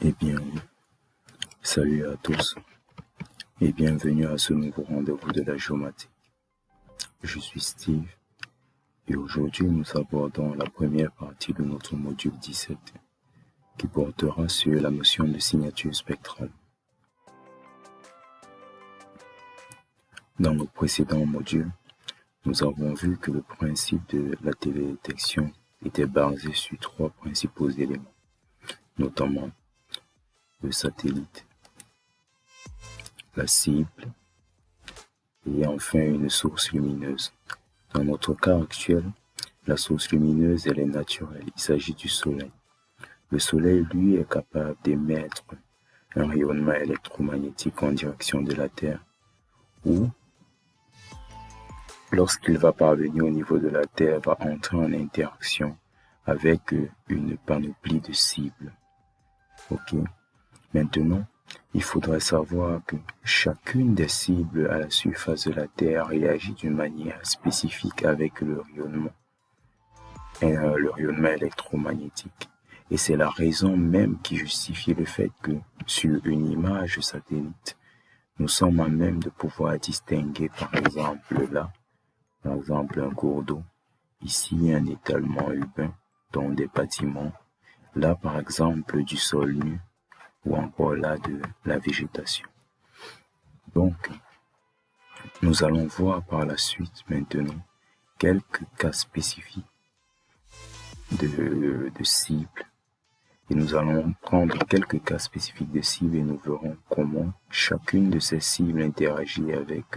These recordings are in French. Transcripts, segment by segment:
Eh bien, salut à tous et bienvenue à ce nouveau rendez-vous de la géomatique. Je suis Steve et aujourd'hui nous abordons la première partie de notre module 17 qui portera sur la notion de signature spectrale. Dans nos précédents modules, nous avons vu que le principe de la télédétection était basé sur trois principaux éléments, notamment le satellite, la cible et enfin une source lumineuse. Dans notre cas actuel, la source lumineuse elle est naturelle, il s'agit du Soleil. Le Soleil, lui, est capable d'émettre un rayonnement électromagnétique en direction de la Terre ou, lorsqu'il va parvenir au niveau de la Terre, va entrer en interaction avec une panoplie de cibles. Ok. Maintenant, il faudrait savoir que chacune des cibles à la surface de la Terre réagit d'une manière spécifique avec le rayonnement électromagnétique. Et c'est la raison même qui justifie le fait que sur une image satellite, nous sommes à même de pouvoir distinguer par exemple un cours d'eau, ici un étalement urbain, dont des bâtiments, là par exemple du sol nu, ou encore là de la végétation. Donc, nous allons voir par la suite maintenant quelques cas spécifiques de cibles. Et nous allons prendre quelques cas spécifiques de cibles et nous verrons comment chacune de ces cibles interagit avec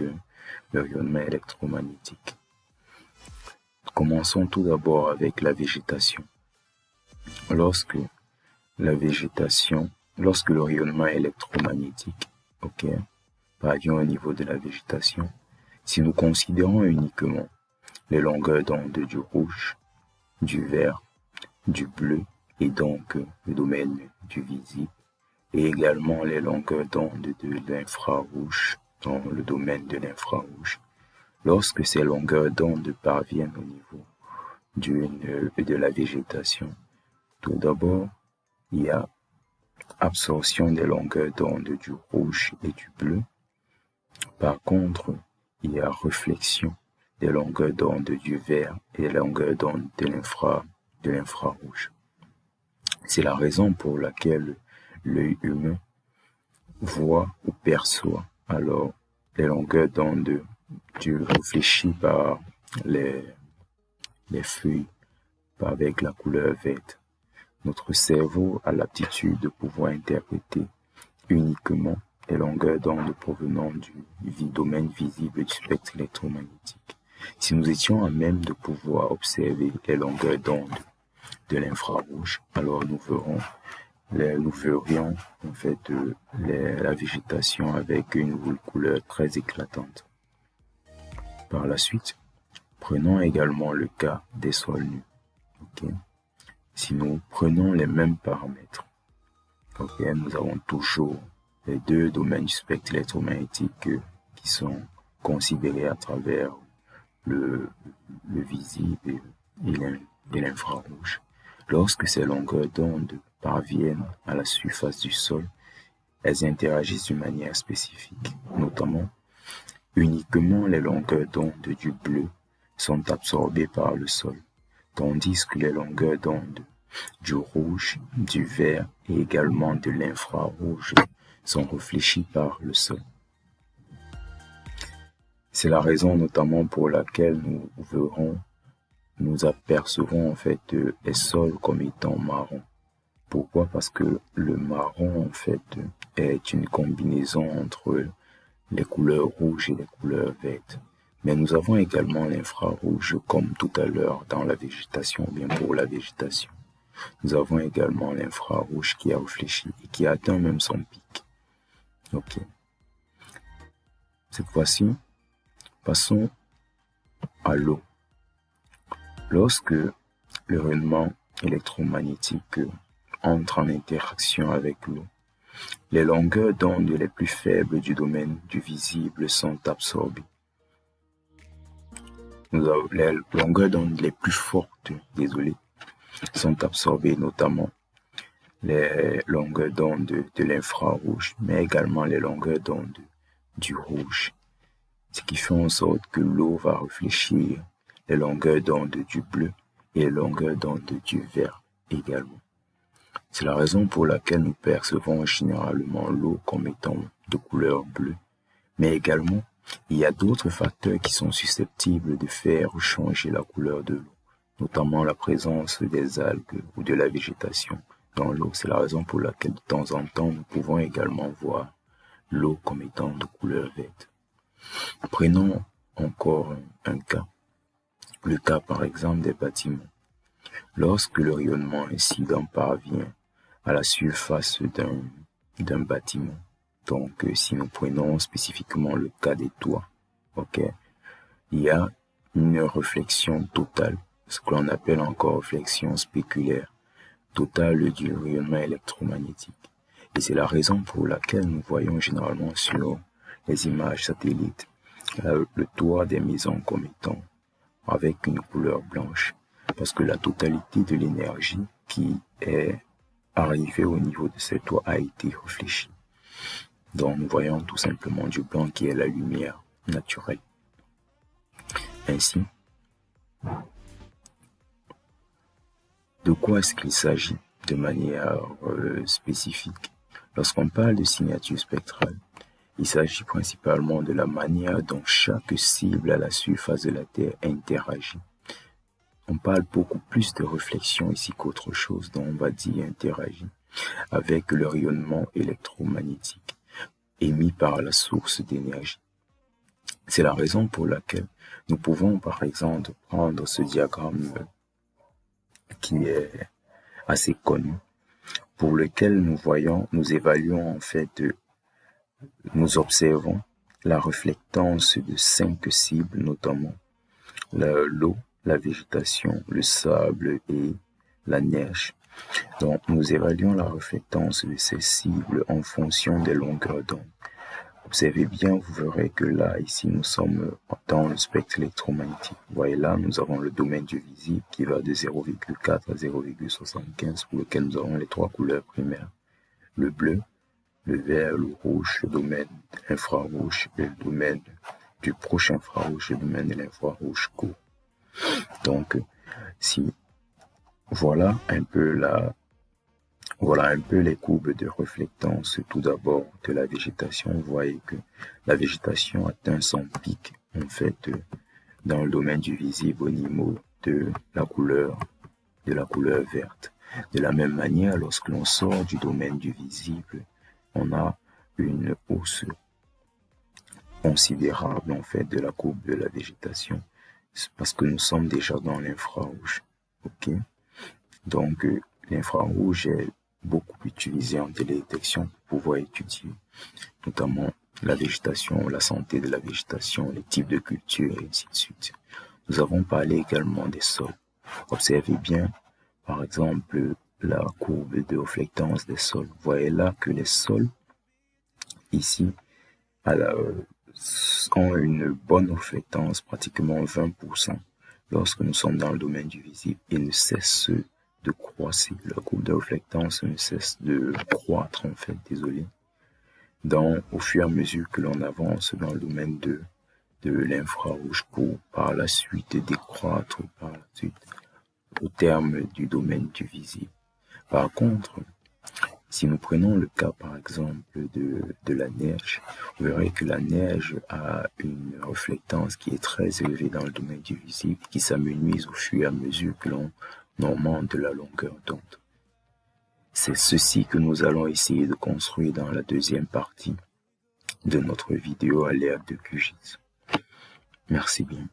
le rayonnement électromagnétique. Commençons tout d'abord avec la végétation. Lorsque le rayonnement électromagnétique, parvient au niveau de la végétation, si nous considérons uniquement les longueurs d'onde du rouge, du vert, du bleu, et donc le domaine du visible, et également les longueurs d'onde de l'infrarouge, dans le domaine de l'infrarouge. Lorsque ces longueurs d'onde parviennent au niveau de la végétation, tout d'abord, il y a absorption des longueurs d'onde du rouge et du bleu. Par contre, il y a réflexion des longueurs d'onde du vert et des longueurs d'onde de l'infrarouge. C'est la raison pour laquelle l'œil humain voit ou perçoit alors les longueurs d'onde réfléchies par les feuilles avec la couleur verte. Notre cerveau a l'aptitude de pouvoir interpréter uniquement les longueurs d'onde provenant du domaine visible du spectre électromagnétique. Si nous étions à même de pouvoir observer les longueurs d'onde de l'infrarouge, alors nous verrions en fait la végétation avec une couleur très éclatante. Par la suite, prenons également le cas des sols nus. Si nous prenons les mêmes paramètres, nous avons toujours les deux domaines du spectre électromagnétique qui sont considérés à travers le visible et l'infrarouge. Lorsque ces longueurs d'onde parviennent à la surface du sol, elles interagissent d'une manière spécifique, notamment uniquement les longueurs d'onde du bleu sont absorbées par le sol, tandis que les longueurs d'onde du rouge, du vert et également de l'infrarouge sont réfléchies par le sol. C'est la raison notamment pour laquelle nous apercevons en fait les sols comme étant marrons. Pourquoi? Parce que le marron en fait est une combinaison entre les couleurs rouges et les couleurs vertes. Mais nous avons également l'infrarouge comme tout à l'heure dans la végétation, bien pour la végétation. Nous avons également l'infrarouge qui a réfléchi et qui atteint même son pic. Cette fois-ci, passons à l'eau. Lorsque le rayonnement électromagnétique entre en interaction avec l'eau, les longueurs d'onde les plus faibles du domaine du visible sont absorbées. Les longueurs d'onde les plus fortes, sont absorbées notamment les longueurs d'onde de l'infrarouge, mais également les longueurs d'onde du rouge, ce qui fait en sorte que l'eau va réfléchir les longueurs d'onde du bleu et les longueurs d'onde du vert également. C'est la raison pour laquelle nous percevons généralement l'eau comme étant de couleur bleue, mais également il y a d'autres facteurs qui sont susceptibles de faire changer la couleur de l'eau, notamment la présence des algues ou de la végétation dans l'eau. C'est la raison pour laquelle de temps en temps nous pouvons également voir l'eau comme étant de couleur verte. Prenons encore un cas, le cas par exemple des bâtiments. Lorsque le rayonnement incident parvient à la surface d'un bâtiment, donc si nous prenons spécifiquement le cas des toits, il y a une réflexion totale, ce que l'on appelle encore réflexion spéculaire, totale du rayonnement électromagnétique. Et c'est la raison pour laquelle nous voyons généralement sur les images satellites le toit des maisons comme étant avec une couleur blanche, parce que la totalité de l'énergie qui est arrivée au niveau de ce toit a été réfléchie. Donc nous voyons tout simplement du blanc qui est la lumière naturelle. Ainsi, de quoi est-ce qu'il s'agit de manière spécifique? Lorsqu'on parle de signature spectrale, il s'agit principalement de la manière dont chaque cible à la surface de la Terre interagit. On parle beaucoup plus de réflexion ici qu'autre chose, dont on va dire interagit avec le rayonnement électromagnétique émis par la source d'énergie. C'est la raison pour laquelle nous pouvons par exemple prendre ce diagramme qui est assez connu, pour lequel nous évaluons en fait, nous observons la réflectance de 5 cibles, notamment l'eau, la végétation, le sable et la neige. Donc nous évaluons la réflectance de ces cibles en fonction des longueurs d'onde. Observez bien, vous verrez que là, ici, nous sommes dans le spectre électromagnétique. Vous voyez là, nous avons le domaine du visible qui va de 0,4 à 0,75 pour lequel nous avons les 3 couleurs primaires. Le bleu, le vert, le rouge, le domaine infrarouge et le domaine du proche infrarouge et le domaine de l'infrarouge court. Donc, voilà un peu les courbes de réflectance. Tout d'abord de la végétation. Vous voyez que la végétation atteint son pic en fait dans le domaine du visible au niveau de la couleur verte. De la même manière, lorsque l'on sort du domaine du visible, on a une hausse considérable en fait de la courbe de la végétation, parce que nous sommes déjà dans l'infrarouge. Donc l'infrarouge est beaucoup utilisé en télédétection pour pouvoir étudier notamment la végétation, la santé de la végétation, les types de cultures et ainsi de suite. Nous avons parlé également des sols. Observez bien, par exemple, la courbe de réflectance des sols. Vous voyez là que les sols, ici, ont une bonne réflectance, pratiquement 20%. Lorsque nous sommes dans le domaine du visible, ils ne cessent de croître. La courbe de réflectance ne cesse de croître, en fait, au fur et à mesure que l'on avance dans le domaine de l'infrarouge pour par la suite décroître au terme du domaine du visible. Par contre, si nous prenons le cas par exemple de la neige, vous verrez que la neige a une réflectance qui est très élevée dans le domaine du visible, qui s'amenuise au fur et à mesure que l'on augmente la longueur d'onde. C'est ceci que nous allons essayer de construire dans la deuxième partie de notre vidéo à l'ère de QGIS. Merci bien.